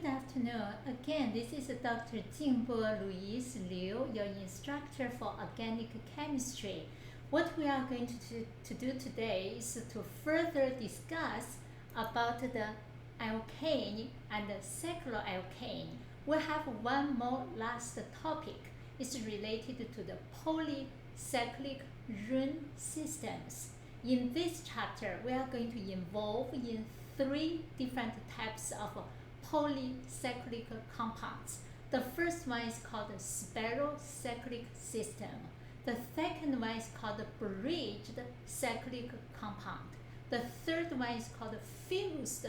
Good afternoon. Again, this is Dr. Jingbo Louise Liu, your instructor for organic chemistry. What we are going to do today is to further discuss about the alkane and the cycloalkane. We have one more last topic. It's related to the polycyclic rune systems. In this chapter, we are going to involve in three different types of polycyclic compounds. The first one is called the spiral-cyclic system. The second one is called the bridged cyclic compound. The third one is called the fused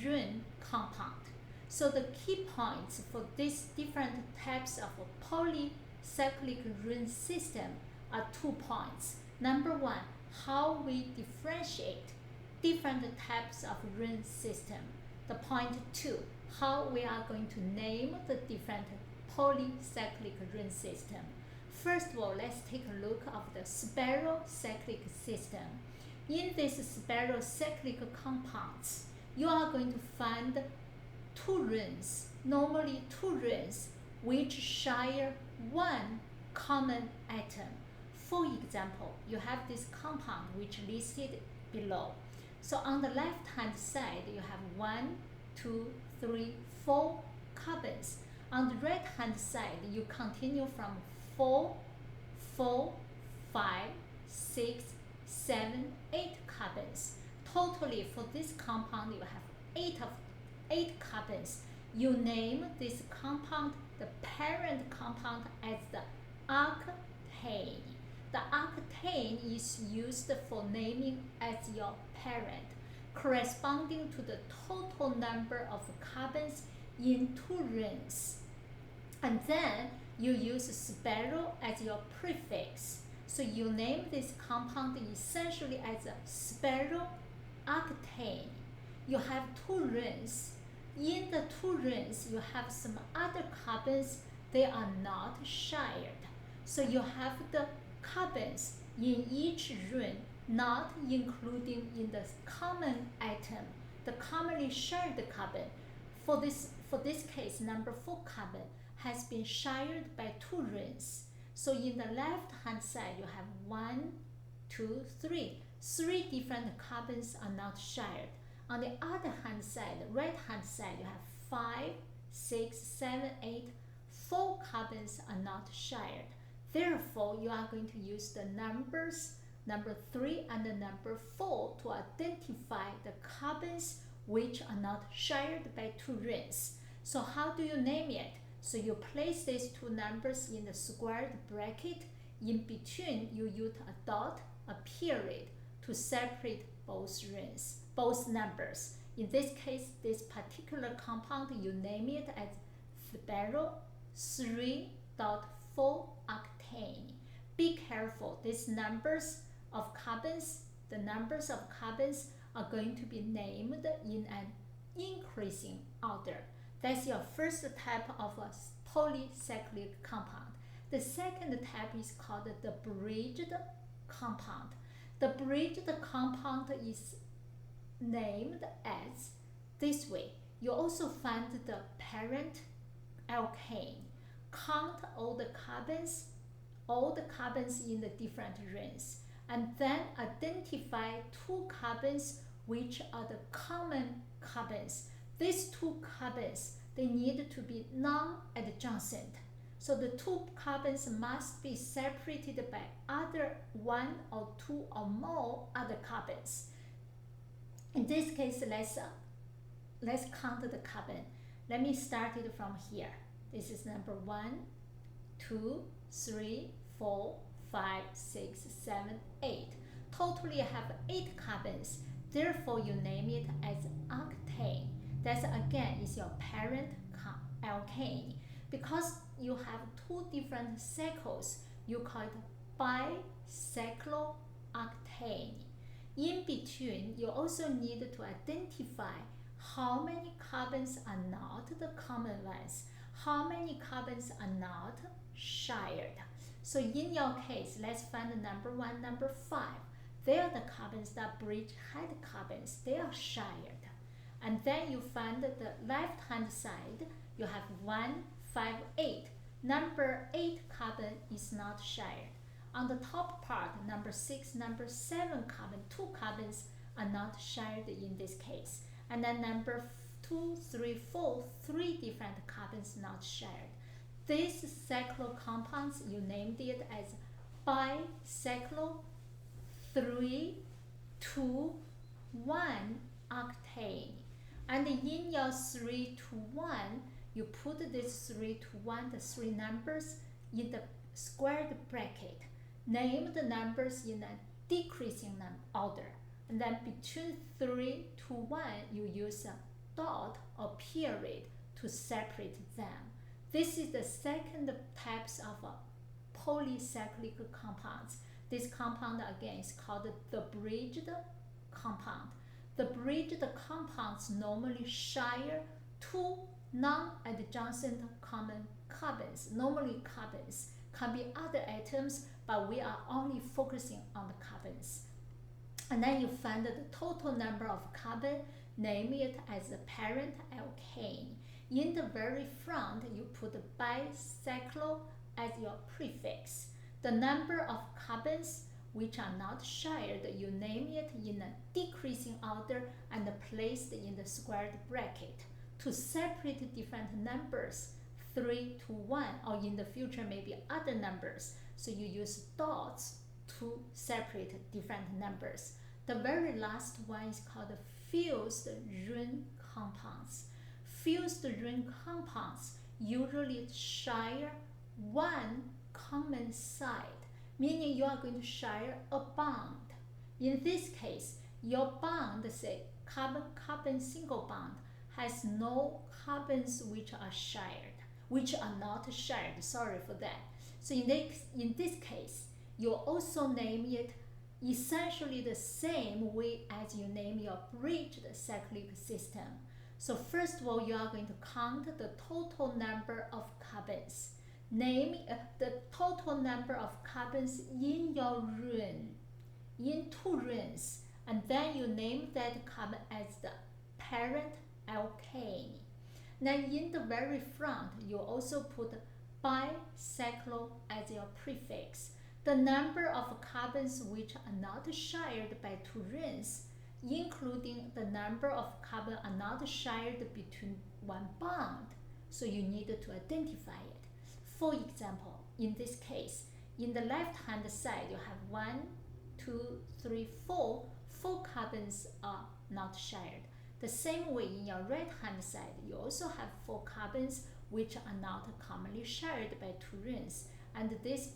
rune compound. So the key points for these different types of polycyclic rune system are 2 points. Number one, how we differentiate different types of rune system. The point 2, how we are going to name the different polycyclic rune system. First of all, let's take a look at the spiral-cyclic system. In this spiral-cyclic compounds, you are going to find 2 runes, normally 2 runes, which share one common atom. For example, you have this compound which listed below. So on the left-hand side, you have 1, 2, 3, 4 carbons. On the right-hand side, you continue from 4, 4, 5, 6, 7, 8 carbons. Totally, for this compound, you have 8 carbons. You name this compound, the parent compound, as the octane. The octane is used for naming as your parent, corresponding to the total number of carbons in 2 rings. And then you use spiral as your prefix. So you name this compound essentially as a spiral octane. You have 2 rings. In the 2 rings, you have some other carbons. They are not shared. So you have the carbons in each ring not including in the common atom, the commonly shared carbon. For this case, number 4 carbon has been shared by 2 rings. So in the left-hand side, you have 1, 2, 3. 3 different carbons are not shared. On the other hand side, right-hand side, you have 5, 6, 7, 8. 4 carbons are not shared. Therefore, you are going to use the numbers number 3 and the number 4 to identify the carbons which are not shared by 2 rings. So how do you name it? So you place these 2 numbers in the squared bracket. In between, you use a dot, a period, to separate both rings, both numbers. In this case, this particular compound, you name it as spiral 3.4 octane. Be careful, these numbers of carbons, the numbers of carbons are going to be named in an increasing order. That's your first type of a polycyclic compound. The second type is called the bridged compound. The bridged compound is named as this way. You also find the parent alkane. Count all the carbons in the different rings, and then identify 2 carbons which are the common carbons. These 2 carbons, they need to be non-adjacent. So the 2 carbons must be separated by either 1 or 2 or more other carbons. In this case, let's count the carbon. Let me start it from here. This is number 1, 2, 3, 4, 5, 6, 7, 8. Totally you have 8 carbons. Therefore, you name it as octane. That again is your parent alkane. Because you have 2 different cycles, you call it bicyclooctane. In between, you also need to identify how many carbons are not the common ones, how many carbons are not shared. So in your case, let's find the number 1, number 5. They are the carbons that bridge head carbons. They are shared. And then you find the left hand side, you have 1, 5, 8. Number 8 carbon is not shared. On the top part, number 6, number 7 carbon, 2 carbons are not shared in this case. And then number 2, 3, 4, 3 different carbons not shared. These cyclo compounds, you named it as bicyclo 3, 2, 1 octane. And in your 3 to 1, you put this 3 to 1, the 3 numbers, in the squared bracket. Name the numbers in a decreasing order. And then between 3 to 1, you use a dot or period to separate them. This is the second types of polycyclic compounds. This compound again is called the bridged compound. The bridged compounds normally share 2 non-adjacent common carbons. Normally carbons can be other atoms, but we are only focusing on the carbons. And then you find the total number of carbon, name it as the parent alkane. In the very front, you put bicyclo as your prefix. The number of carbons which are not shared, you name it in a decreasing order and place it in the squared bracket. To separate different numbers, 3 to 1, or in the future maybe other numbers, so you use dots to separate different numbers. The very last one is called fused ring compounds. Fused ring compounds usually share 1 common side, meaning you are going to share a bond. In this case, your bond, say carbon-carbon single bond, has no carbons which are not shared. Sorry for that. So in this case, you also name it essentially the same way as you name your bridged cyclic system. So first of all, you are going to count the total number of carbons. Name the total number of carbons in your ring, in 2 rings, and then you name that carbon as the parent alkane. Now in the very front, you also put bicyclo as your prefix. The number of carbons which are not shared by 2 rings, including the number of carbons are not shared between 1 bond, so you need to identify it. For example, in this case, in the left-hand side, you have 1, 2, 3, 4. 4 carbons are not shared. The same way in your right-hand side, you also have 4 carbons which are not commonly shared by 2 rings. And this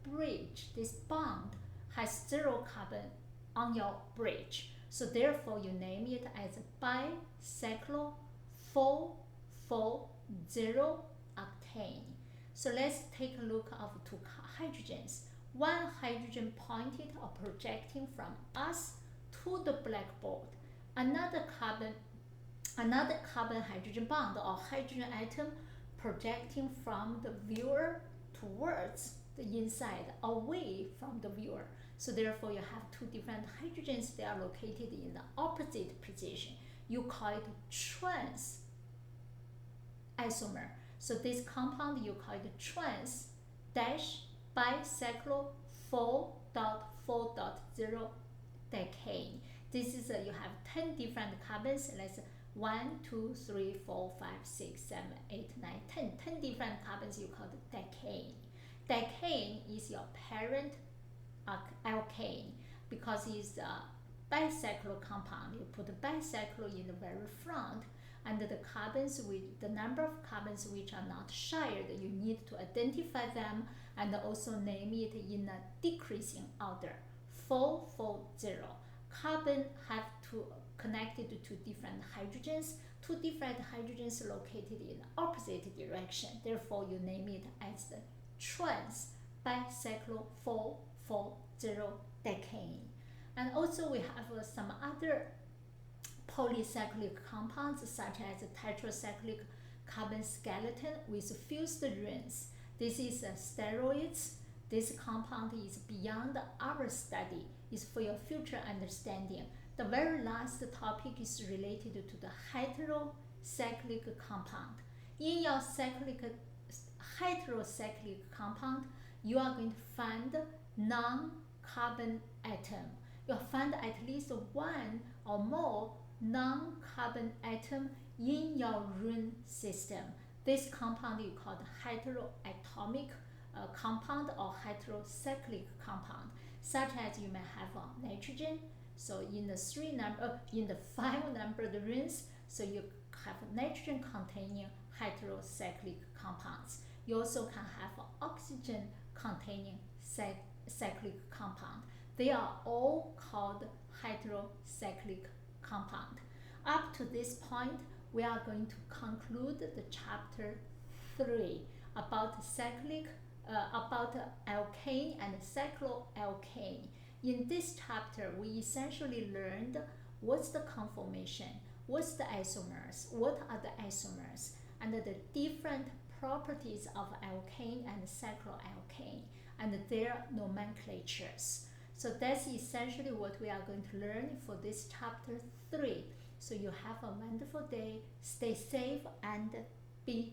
bridge, this bond, has 0 carbon on your bridge. So therefore, you name it as bicyclo 4,4,0 octane. So let's take a look of 2 hydrogens. 1 hydrogen pointed or projecting from us to the blackboard. Another carbon hydrogen bond or hydrogen atom projecting from the viewer towards the inside, away from the viewer. So therefore, you have 2 different hydrogens. They are located in the opposite position. You call it trans isomer. So this compound you call it trans dash bicyclo 4,4,0 decane. This is you have 10 different carbons. Let's 1, 2, 3, 4, 5, 6, 7, 8, 9, 10. 10 different carbons you call it decane. Decane is your parent alkane because it's a bicyclo compound. You put bicyclo in the very front, and the carbons with the number of carbons which are not shared, you need to identify them and also name it in a decreasing order. 4,4,0. Carbon have to connected to different hydrogens. 2 different hydrogens located in opposite direction. Therefore, you name it as the trans bicyclo 4,4,0 decane. And also we have some other polycyclic compounds such as tetracyclic carbon skeleton with fused rings. This is steroids. This compound is beyond our study. It's for your future understanding. the very last topic is related to the heterocyclic compound. In your heterocyclic compound, you are going to find non-carbon atom. You'll find at least one or more non-carbon atom in your rune system. This compound you call the heteroatomic compound or heterocyclic compound, such as you may have nitrogen. So in the 5 numbered runes, so you have nitrogen containing heterocyclic compounds. You also can have oxygen containing cyclic compound. They are all called heterocyclic compound. Up to this point, we are going to conclude the chapter 3 about cyclic, about alkane and cycloalkane. In this chapter, we essentially learned what's the conformation, what's the isomers, what are the isomers, and the different properties of alkane and cycloalkane, and their nomenclatures. So that's essentially what we are going to learn for this chapter 3. So you have a wonderful day, stay safe and be